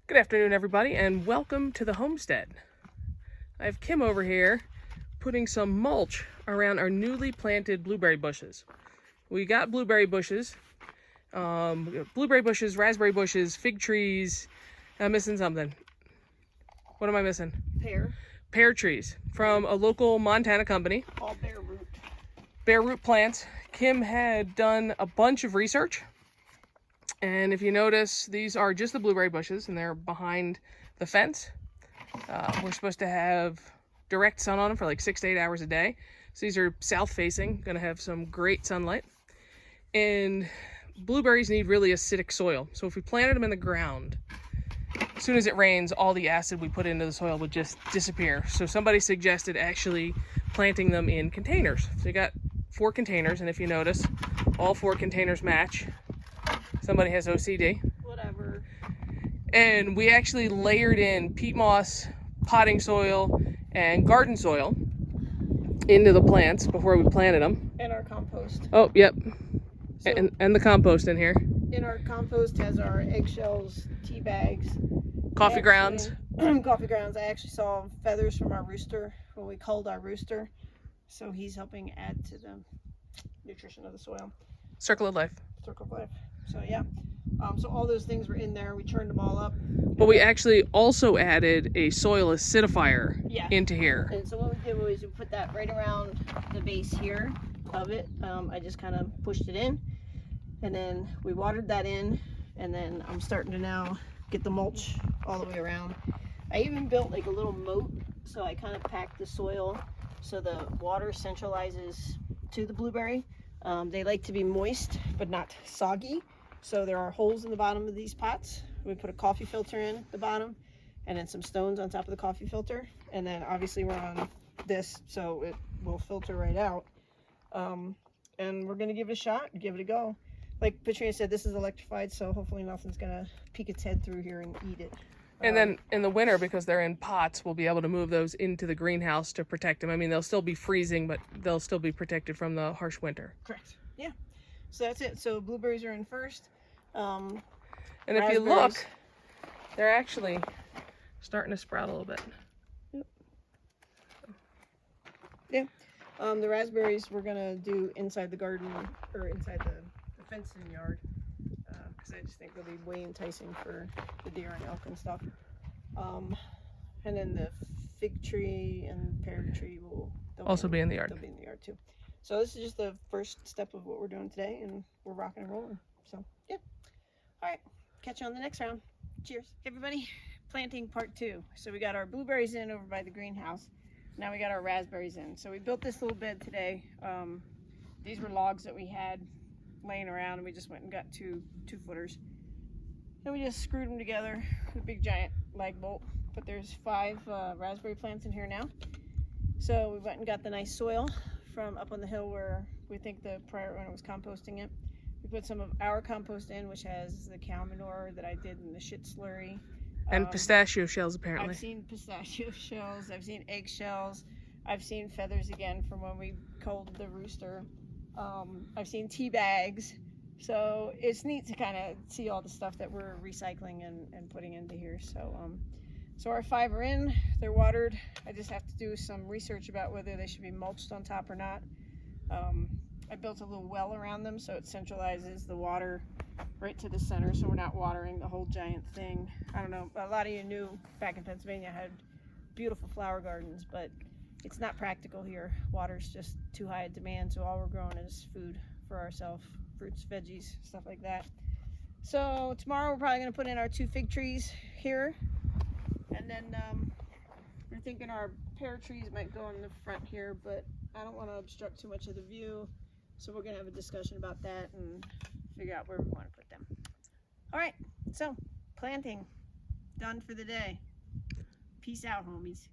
Good afternoon, everybody, and welcome to the homestead. I have Kim over here putting some mulch around our newly planted blueberry bushes. We got blueberry bushes, raspberry bushes, fig trees. I'm missing something. What am I missing? Pear trees from a local Montana company. All bare root. Bare root plants. Kim had done a bunch of research. And if you notice, these are just the blueberry bushes and they're behind the fence. We're supposed to have direct sun on them for like 6 to 8 hours a day. So these are south facing, gonna have some great sunlight. And blueberries need really acidic soil. So if we planted them in the ground, as soon as it rains, all the acid we put into the soil would just disappear. So somebody suggested actually planting them in containers. So you got 4 containers, and if you notice, all 4 containers match. Somebody has OCD. Whatever. And we actually layered in peat moss, potting soil, and garden soil into the plants before we planted them. And our compost. Oh, yep. So And the compost in here. in our compost has our eggshells, tea bags, Coffee grounds. Coffee grounds. I actually saw feathers from our rooster when we culled our rooster. So he's helping add to the nutrition of the soil. Circle of life. Circle of life. So yeah. So all those things were in there. We churned them all up. But we actually also added a soil acidifier into here. And so what we did was we put that right around the base here of it. I just kind of pushed it in, and then we watered that in, and then I'm starting to now get the mulch all the way around. I even built like a little moat, so I kind of packed the soil so the water centralizes to the blueberry. They like to be moist but not soggy. So there are holes in the bottom of these pots. We put a coffee filter in the bottom and then some stones on top of the coffee filter. And then obviously we're on this, so it will filter right out. And we're gonna give it a shot, give it a go. Like Patricia said, this is electrified, so hopefully nothing's gonna peek its head through here and eat it. And then in the winter, because they're in pots, we'll be able to move those into the greenhouse to protect them. I mean, they'll still be freezing, but they'll still be protected from the harsh winter. Correct. Yeah. So that's it. So blueberries are in first. And if you look, they're actually starting to sprout a little bit. Yep. Yeah. The raspberries we're gonna do inside the garden or inside the fenced in yard, because I just think they'll be way enticing for the deer and elk and stuff. And then the fig tree and pear tree will also be in the yard. They'll be in the yard too. So this is just the first step of what we're doing today, and we're rocking and rolling. So yeah. All right. Catch you on the next round. Cheers, everybody. Planting part 2. So we got our blueberries in over by the greenhouse. Now we got our raspberries in. So we built this little bed today. These were logs that we had laying around, and we just went and got two footers. And we just screwed them together with a big giant lag bolt. But there's 5 raspberry plants in here now. So we went and got the nice soil from up on the hill where we think the prior owner was composting it. We put some of our compost in, which has the cow manure that I did in the shit slurry. And pistachio shells, apparently. I've seen pistachio shells. I've seen eggshells. I've seen feathers again from when we culled the rooster. I've seen tea bags. So it's neat to kind of see all the stuff that we're recycling and putting into here. So our 5 are in. They're watered. I just have to do some research about whether they should be mulched on top or not. I built a little well around them so it centralizes the water right to the center, so we're not watering the whole giant thing. I don't know, a lot of you knew back in Pennsylvania had beautiful flower gardens, but it's not practical here. Water's just too high a demand, so all we're growing is food for ourselves, fruits, veggies, stuff like that. So tomorrow we're probably going to put in our 2 fig trees here, and then we're thinking our pear trees might go in the front here, but I don't want to obstruct too much of the view. So we're going to have a discussion about that and figure out where we want to put them. All right, so planting done for the day. Peace out, homies.